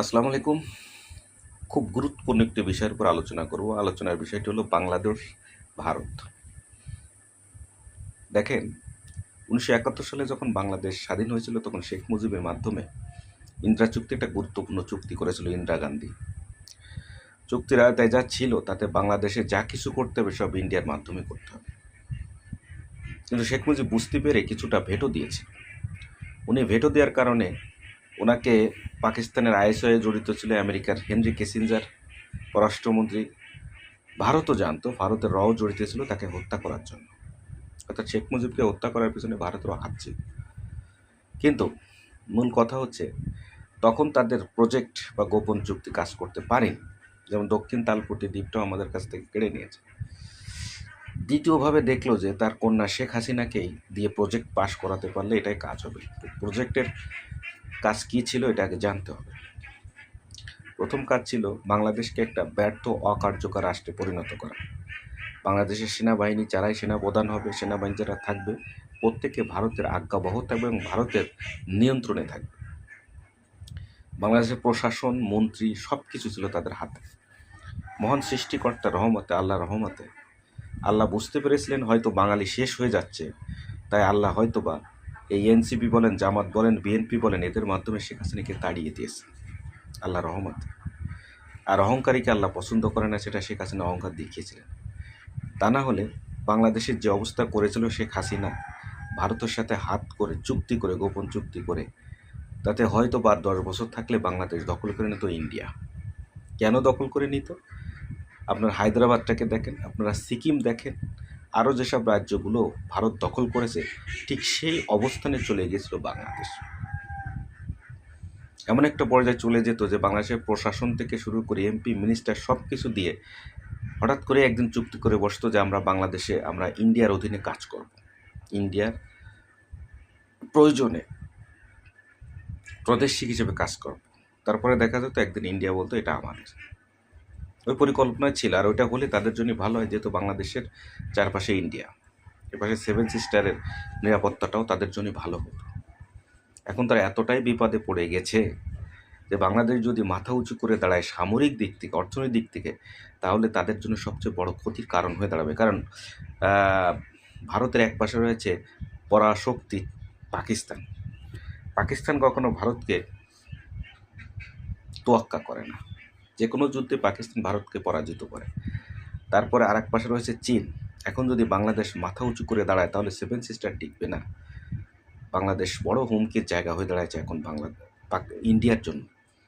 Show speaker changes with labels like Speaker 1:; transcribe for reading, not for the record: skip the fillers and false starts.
Speaker 1: আসসালামু আলাইকুম। খুব গুরুত্বপূর্ণ একটি বিষয়ের উপর আলোচনা করব। আলোচনার বিষয়টি হলো বাংলাদেশ, ভারত। দেখেন, ১৯৭১ সালে যখন বাংলাদেশ স্বাধীন হয়েছিল তখন শেখ মুজিবের মাধ্যমে ইন্দিরা চুক্তি একটা গুরুত্বপূর্ণ চুক্তি করেছিল ইন্দিরা গান্ধী। চুক্তির আওতায় যা ছিল তাতে বাংলাদেশে যা কিছু করতে হবে সব ইন্ডিয়ার মাধ্যমে করতে হবে। কিন্তু শেখ মুজিব বুঝতে পেরে কিছুটা ভেটো দিয়েছে। উনি ভেটো দেওয়ার কারণে ওনাকে পাকিস্তানের আইএসআইয়ে জড়িত ছিল আমেরিকার হেনরি কিসিঞ্জার পররাষ্ট্রমন্ত্রী। ভারতও জানতো, ভারতের রও জড়িত ছিল তাকে হত্যা করার জন্য। অর্থাৎ শেখ মুজিবকে হত্যা করার পিছনে ভারতেরও হাত ছিল। কিন্তু মূল কথা হচ্ছে তখন তাদের প্রজেক্ট বা গোপন চুক্তি কাজ করতে পারেনি। যেমন দক্ষিণ তালপট্টি দ্বীপটাও আমাদের কাছ থেকে কেড়ে নিয়েছে। দ্বিতীয়ভাবে দেখলো যে তার কন্যা শেখ হাসিনাকেই দিয়ে প্রজেক্ট পাশ করাতে পারলে এটাই কাজ হবে। প্রজেক্টের কাজ কী ছিল এটা আগে জানতে হবে। প্রথম কাজ ছিল বাংলাদেশকে একটা ব্যর্থ অকার্যকর রাষ্ট্রে পরিণত করা। বাংলাদেশের সেনাবাহিনী যারাই সেনাপ্রধান হবে, সেনাবাহিনী যারা থাকবে, প্রত্যেকে ভারতের আজ্ঞাবহ থাকবে এবং ভারতের নিয়ন্ত্রণে থাকবে। বাংলাদেশের প্রশাসন, মন্ত্রী সব কিছু ছিল তাদের হাতে। মহান সৃষ্টিকর্তার রহমতে, আল্লাহর রহমতে আল্লাহ বুঝতে পেরেছিলেন হয়তো বাঙালি শেষ হয়ে যাচ্ছে, তাই আল্লাহ হয়তোবা এই এনসিপি বলেন, জামাত বলেন, বিএনপি বলেন, এদের মাধ্যমে শেখ হাসিনাকে তাড়িয়ে দিয়েছে আল্লাহ রহমতে। আর অহংকারীকে আল্লাহ পছন্দ করে না, সেটা শেখ হাসিনা অহংকার দেখিয়েছিলেন। তা না হলে বাংলাদেশের যে অবস্থা করেছিল শেখ হাসিনা, ভারতের সাথে হাত করে চুক্তি করে, গোপন চুক্তি করে, তাতে হয়তো বা 10 বছর থাকলে বাংলাদেশ দখল করে নিত ইন্ডিয়া। কেন দখল করে নিত? আপনার হায়দ্রাবাদটাকে দেখেন, আপনারা সিকিম দেখেন, আরও যেসব রাজ্যগুলো ভারত দখল করেছে ঠিক সেই অবস্থানে চলে গিয়েছিল বাংলাদেশ। এমন একটা পর্যায়ে চলে যেত যে বাংলাদেশের প্রশাসন থেকে শুরু করে এমপি, মিনিস্টার সব কিছু দিয়ে হঠাৎ করে একদিন চুক্তি করে বসতো যে আমরা ইন্ডিয়ার অধীনে কাজ করব, ইন্ডিয়ার প্রয়োজনে প্রাদেশিক হিসেবে কাজ করব। তারপরে দেখা যেত একদিন ইন্ডিয়া বলতো এটা আমাদের। ওই পরিকল্পনা ছিল, আর ওইটা হলে তাদের জন্য ভালো হয়, যেহেতু বাংলাদেশের চারপাশে ইন্ডিয়া, এপাশে 7 সিস্টারের নিরাপত্তাটাও তাদের জন্য ভালো হতো। এখন তারা এতটাই বিপদে পড়ে গেছে যে বাংলাদেশ যদি মাথা উঁচু করে দাঁড়ায় সামরিক দিক থেকে, অর্থনৈতিক দিক থেকে, তাহলে তাদের জন্য সবচেয়ে বড় ক্ষতির কারণ হয়ে দাঁড়াবে। কারণ ভারতের এক পাশে রয়েছে পরাশক্তি পাকিস্তান। পাকিস্তান কখনো ভারতকে তোয়াক্কা করে না। যে কোনো যুদ্ধে পাকিস্তান ভারতকে পরাজিত করে। তারপরে আর এক পাশে রয়েছে চীন। এখন যদি বাংলাদেশ মাথা উঁচু করে দাঁড়ায় তাহলে 7 সিস্টার টিকবে না। বাংলাদেশ বড় হুমকির জায়গা হয়ে দাঁড়াচ্ছে এখন ইন্ডিয়ার জন্য।